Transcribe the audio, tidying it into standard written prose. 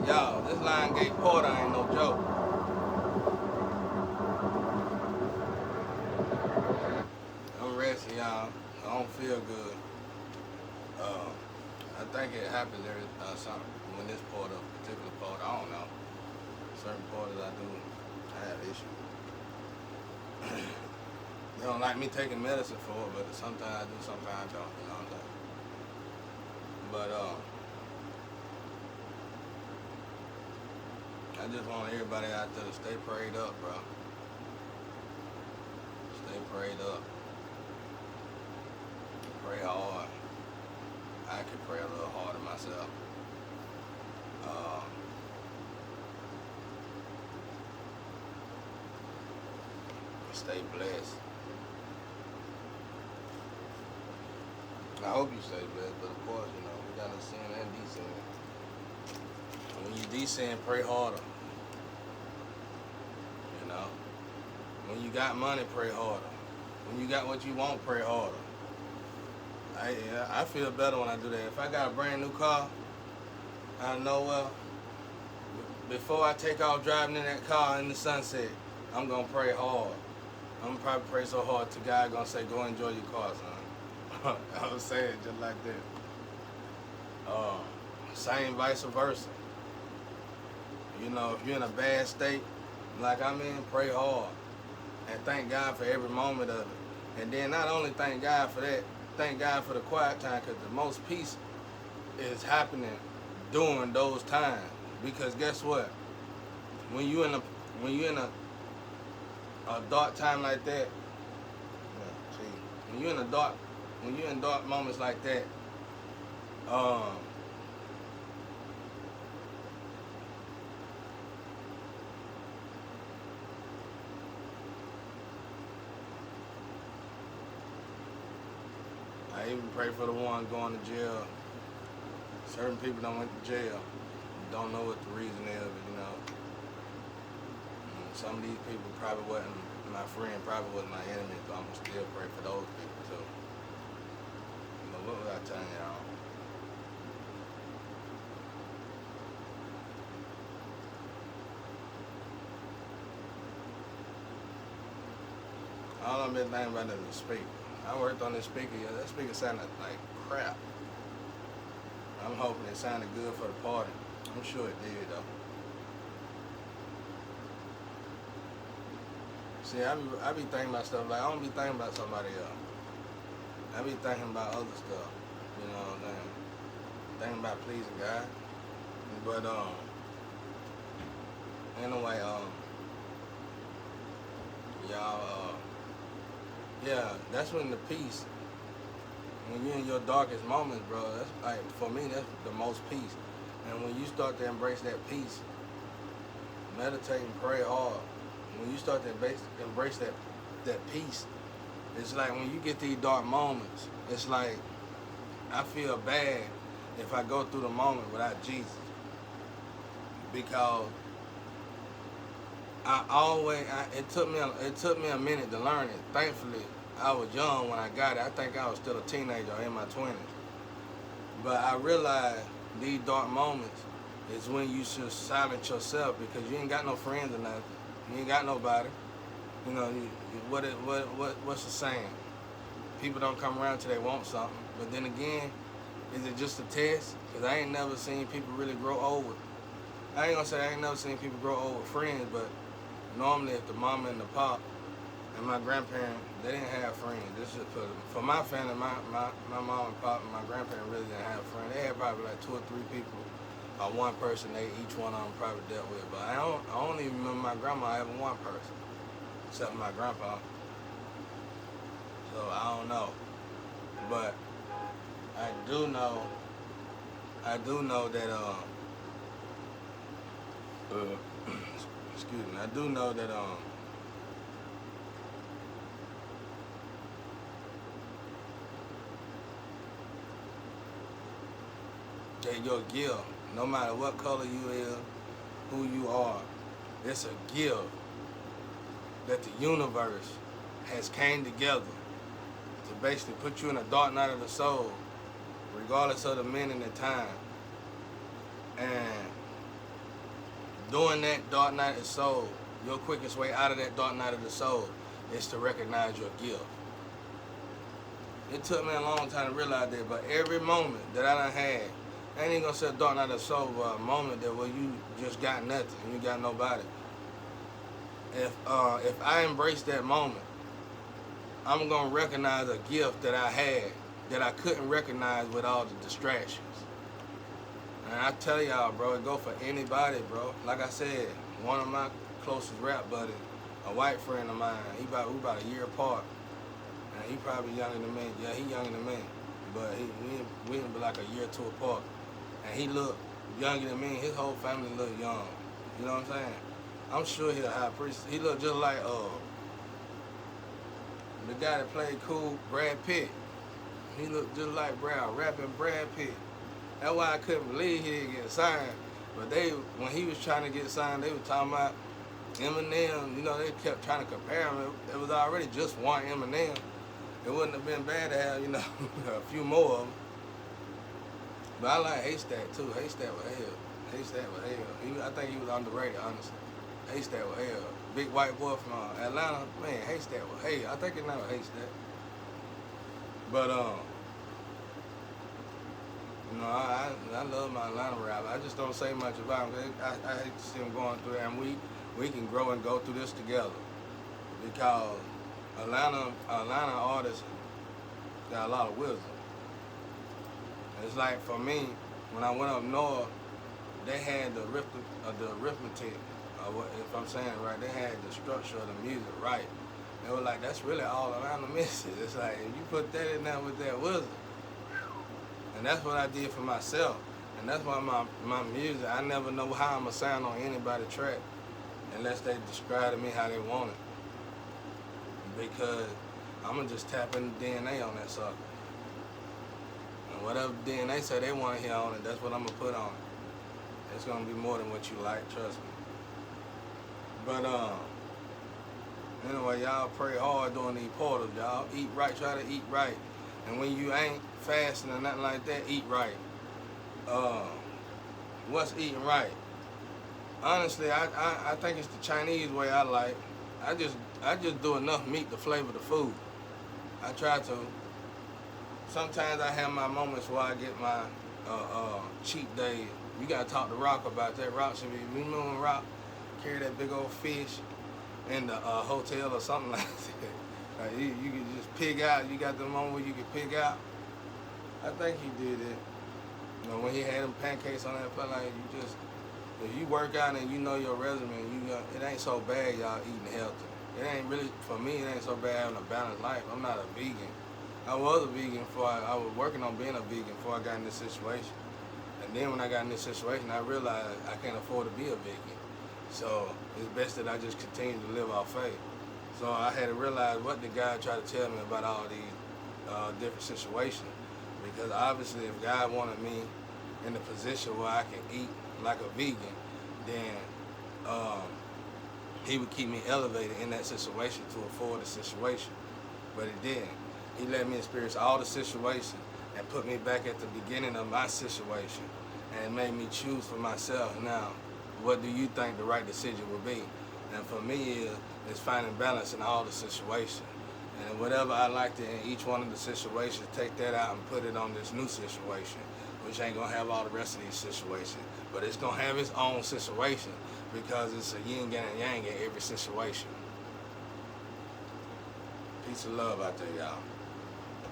Y'all, this Lion Gate Porter ain't no joke. I'm resting, y'all. I don't feel good. Uh, I think it happens every some when this porter, particular porter, I don't know. Certain porters I have issues. They don't like me taking medicine for it, but sometimes I do, sometimes I don't. You know what I'm saying? But I just want everybody out there to stay prayed up, bro. Stay prayed up. Pray hard. I can pray a little harder myself. Uh, Stay blessed. I hope you stay blessed, but of course, you know, we gotta sin and descend. When you descend, pray harder. You know? When you got money, pray harder. When you got what you want, pray harder. I feel better when I do that. If I got a brand new car, I know, well, before I take off driving in that car in the sunset, I'm gonna pray hard. I'm gonna probably pray so hard to God gonna say, go enjoy your car, son. I was saying just like that. Same vice versa. You know, if you're in a bad state, like I'm in, pray hard. And thank God for every moment of it. And then not only thank God for that, thank God for the quiet time, because the most peace is happening during those times. Because guess what? When you in a dark time like that, when you're in dark moments like that, I even pray for the ones going to jail. Certain people don't went to jail. Don't know what the reason is, but you know. Some of these people probably wasn't my friend, probably wasn't my enemy, so I'm gonna still pray for those people too. You know, what was I telling y'all? All I've been thinking about is the speaker. I worked on this speaker, yeah, that speaker sounded like crap. I'm hoping it sounded good for the party. I'm sure it did though. See, I be thinking about stuff like I don't be thinking about somebody else. I be thinking about other stuff. You know what I'm saying? Thinking about pleasing God. But anyway, y'all, yeah, that's when the peace. When you're in your darkest moments, bro, that's like for me, that's the most peace. And when you start to embrace that peace, meditate and pray hard. When you start to embrace that peace, it's like when you get these dark moments, it's like I feel bad if I go through the moment without Jesus, because it took me a minute to learn it. Thankfully, I was young when I got it. I think I was still a teenager in my 20s. But I realized these dark moments is when you should silence yourself, because you ain't got no friends or nothing. You ain't got nobody. You know, what's the saying? People don't come around till they want something. But then again, is it just a test? Because I ain't never seen people really grow old with. I ain't gonna say I ain't never seen people grow old with friends, but normally if the mama and the pop and my grandparents, they didn't have friends. This is for my family, my mom and pop and my grandparents really didn't have friends. They had probably like 2 or 3 people, or one person each one of them probably dealt with. But I don't even remember my grandma having one person, except my grandpa. So I don't know. But I do know that excuse me, I do know that that your gift, no matter what color you is, who you are, it's a gift that the universe has came together to basically put you in a dark night of the soul, regardless of the minute and the time. And During that dark night of the soul, your quickest way out of that dark night of the soul is to recognize your gift. It took me a long time to realize that, but every moment that I done had, I ain't even gonna say a dark night of the soul, but a moment that where you just got nothing, you got nobody. If I embrace that moment, I'm gonna recognize a gift that I had that I couldn't recognize with all the distractions. And I tell y'all, bro, it go for anybody, bro. Like I said, one of my closest rap buddies, a white friend of mine, we about a year apart. And he probably younger than me. Yeah, he younger than me. But we be like a year or two apart. And he look younger than me. His whole family look young. You know what I'm saying? I'm sure he'll high priest. He look just like the guy that played cool, Brad Pitt. He looked just like rapping Brad Pitt. That's why I couldn't believe he didn't get signed. But when he was trying to get signed, they were talking about Eminem. You know, they kept trying to compare him. It was already just one Eminem. It wouldn't have been bad to have, a few more of them. But I like Haystack too. Haystack was hell. Haystack was hell. I think he was underrated, honestly. Haystack was hell. Big white boy from Atlanta. Man, Haystack was hell. I think his name was Haystack. But I love my Atlanta rap. I just don't say much about him. I hate to see him going through it, and we can grow and go through this together. Because Atlanta artists got a lot of wisdom. It's like for me, when I went up north, they had the arithmetic, if I'm saying it right, they had the structure of the music right. They were like, that's really all Atlanta misses. It's like, if you put that in there with that wisdom. And that's what I did for myself. And that's why my music, I never know how I'm going to sound on anybody's track unless they describe to me how they want it. Because I'm going to just tap in the DNA on that sucker. And whatever DNA say they want to hear on it, that's what I'm going to put on it. It's going to be more than what you like, trust me. But anyway, y'all pray hard during these portals, y'all. Eat right, try to eat right. And when you ain't fasting or nothing like that, eat right. What's eating right? Honestly, I think it's the Chinese way I like. I just do enough meat to flavor the food. I try to. Sometimes I have my moments where I get my cheat day. You gotta talk to Rock about that. Rock should be, remember when Rock carry that big old fish in the hotel or something like that? Like you can just pig out. You got the moment where you can pig out. I think he did it. When he had them pancakes on that plate, like if you work out and you know your resume, it ain't so bad y'all eating healthy. It ain't really, for me, it ain't so bad having a balanced life. I'm not a vegan. I was a vegan before I was working on being a vegan before I got in this situation. And then when I got in this situation, I realized I can't afford to be a vegan. So it's best that I just continue to live off faith. So I had to realize what the God tried to tell me about all these different situations. Because obviously if God wanted me in a position where I can eat like a vegan, then he would keep me elevated in that situation to afford the situation. But he didn't. He let me experience all the situations and put me back at the beginning of my situation and made me choose for myself. Now, what do you think the right decision would be? And for me is finding balance in all the situations. And whatever I liked in each one of the situations, take that out and put it on this new situation, which ain't gonna have all the rest of these situations. But it's gonna have its own situation because it's a yin and a yang in every situation. Peace and love out there, y'all.